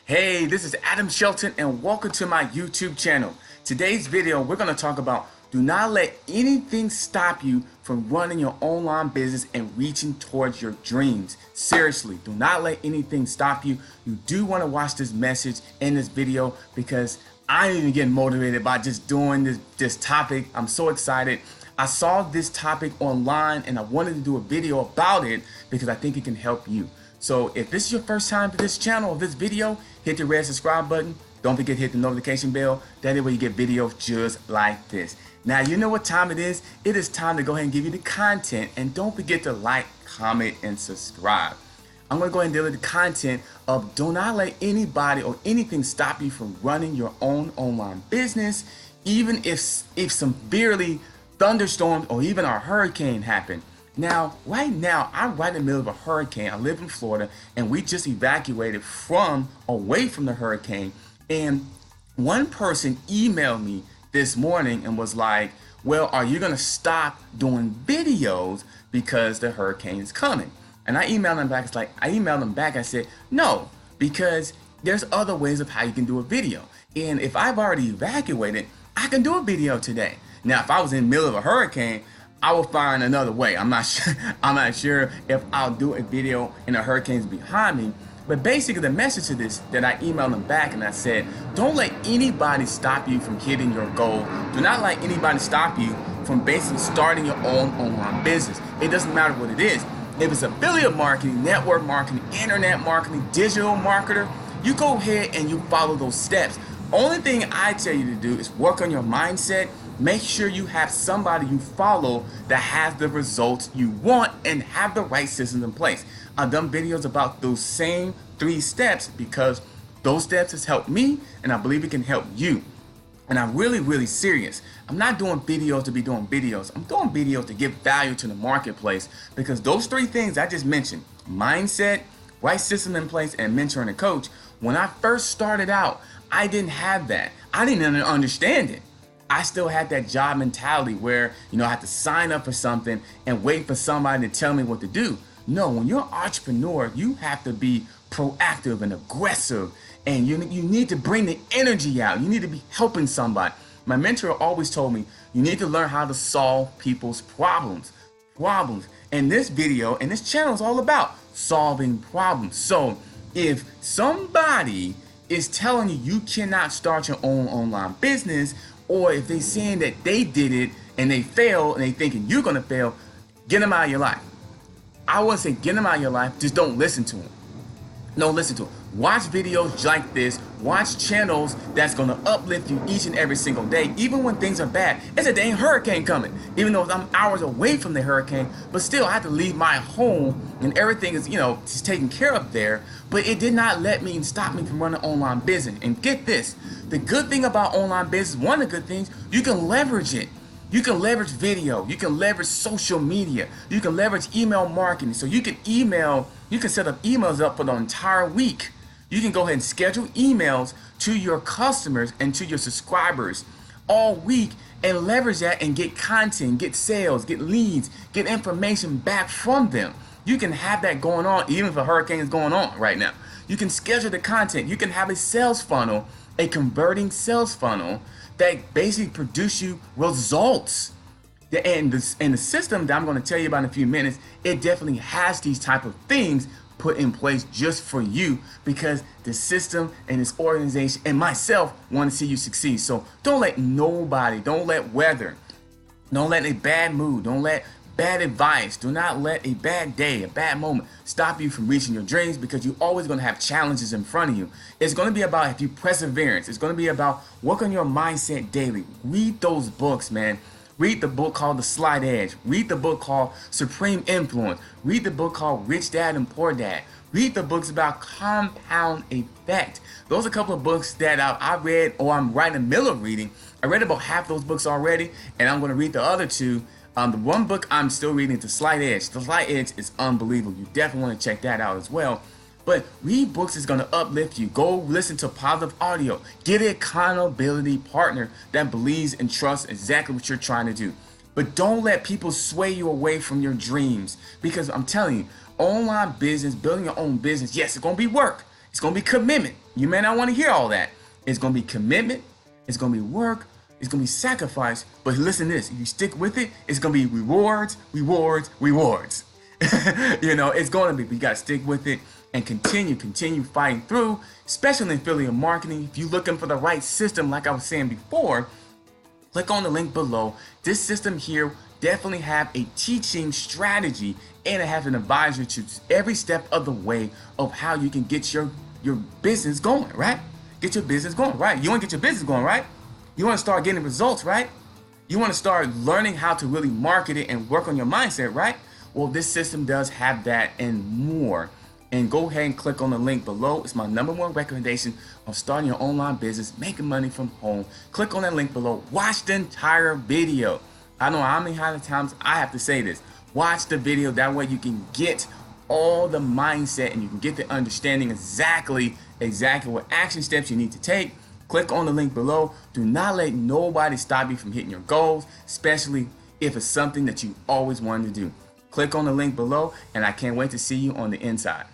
Hey, this is Shelton and welcome to my YouTube channel. Today's video, we're going to talk about do not let anything stop you from running your online business and reaching towards your dreams. Seriously, do not let anything stop you. You do want to watch this message in this video because I'm even getting motivated by just doing this topic. I'm so excited. I saw this topic online and I wanted to do a video about it because I think it can help you. So if this is your first time to this channel or this video, hit the red subscribe button. Don't forget to hit the notification bell. That way you get videos just like this. Now you know what time it is. It is time to go ahead and give you the content. And don't forget to like, comment, and subscribe. I'm going to go ahead and deal with the content of do not let anybody or anything stop you from running your own online business, even if severely thunderstorms or even a hurricane happen. Now, right now, I'm right in the middle of a hurricane. I live in Florida, and we just evacuated away from the hurricane. And one person emailed me this morning and was like, well, are you going to stop doing videos because the hurricane is coming? And I emailed them back. I said, no, because there's other ways of how you can do a video. And if I've already evacuated, I can do a video today. Now, if I was in the middle of a hurricane, I will find another way. I'm not sure if I'll do a video and the hurricane's behind me. But basically the message to this that I emailed them back and I said, don't let anybody stop you from hitting your goal. Do not let anybody stop you from basically starting your own online business. It doesn't matter what it is. If it's affiliate marketing, network marketing, internet marketing, digital marketer, you go ahead and you follow those steps. Only thing I tell you to do is work on your mindset. Make sure you have somebody you follow that has the results you want and have the right systems in place. I've done videos about those same 3 steps because those steps has helped me and I believe it can help you. And I'm really serious. I'm not doing videos to be doing videos. I'm doing videos to give value to the marketplace because those 3 things I just mentioned, mindset, right system in place, and mentoring a coach, when I first started out, I didn't have that. I didn't understand it. I still had that job mentality where, I had to sign up for something and wait for somebody to tell me what to do. No, when you're an entrepreneur, you have to be proactive and aggressive, and you need to bring the energy out. You need to be helping somebody. My mentor always told me, you need to learn how to solve people's problems. And this video and this channel is all about solving problems. So if somebody is telling you cannot start your own online business, or if they're saying that they did it and they failed and they thinking you're gonna fail, get them out of your life. I wouldn't say get them out of your life, just don't listen to them. Don't listen to them. Watch videos like this, watch channels that's gonna uplift you each and every single day, even when things are bad. It's a dang hurricane coming, even though I'm hours away from the hurricane, but still I have to leave my home and everything is, just taken care of there. But it did not stop me from running online business. And get this, the good thing about online business, one of the good things, you can leverage it. You can leverage video, you can leverage social media, you can leverage email marketing. So you can set up emails up for the entire week. You can go ahead and schedule emails to your customers and to your subscribers all week and leverage that and get content, get sales, get leads, get information back from them. You can have that going on even if a hurricane is going on right now. You can schedule the content. You can have a sales funnel, a converting sales funnel that basically produce you results. And the system that I'm going to tell you about in a few minutes, it definitely has these type of things put in place just for you because the system and this organization and myself want to see you succeed. So don't let nobody, don't let weather, don't let a bad mood, don't let bad advice, do not let a bad day, a bad moment stop you from reaching your dreams because you're always going to have challenges in front of you. It's going to be about if you perseverance. It's going to be about work on your mindset daily. Read those books, man. Read the book called The Slight Edge. Read the book called Supreme Influence. Read the book called Rich Dad and Poor Dad. Read the books about compound effect. Those are a couple of books that I read or I'm right in the middle of reading. I read about half those books already and I'm going to read the other 2. The one book I'm still reading, The Slight Edge. The Slight Edge is unbelievable. You definitely want to check that out as well. But read books is going to uplift you. Go listen to positive audio. Get an accountability partner that believes and trusts exactly what you're trying to do. But don't let people sway you away from your dreams because I'm telling you, online business, building your own business, yes, it's going to be work. It's going to be commitment. You may not want to hear all that. It's going to be commitment. It's going to be work. It's going to be sacrifice. But listen to this. If you stick with it, it's going to be rewards, rewards, rewards. It's going to be. You got to stick with it and continue fighting through, especially in affiliate marketing. If you're looking for the right system, like I was saying before, click on the link below. This system here definitely have a teaching strategy, and it has an advisor to every step of the way of how you can get your business going, right? Get your business going, right? You want to get your business going, right? You want to start getting results, right? You want to start learning how to really market it and work on your mindset, right? Well, this system does have that and more. And go ahead and click on the link below. It's my #1 recommendation of starting your online business, making money from home. Click on that link below. Watch the entire video. I know how many times I have to say this. Watch the video. That way you can get all the mindset and you can get the understanding exactly what action steps you need to take. Click on the link below. Do not let nobody stop you from hitting your goals, especially if it's something that you always wanted to do. Click on the link below, and I can't wait to see you on the inside.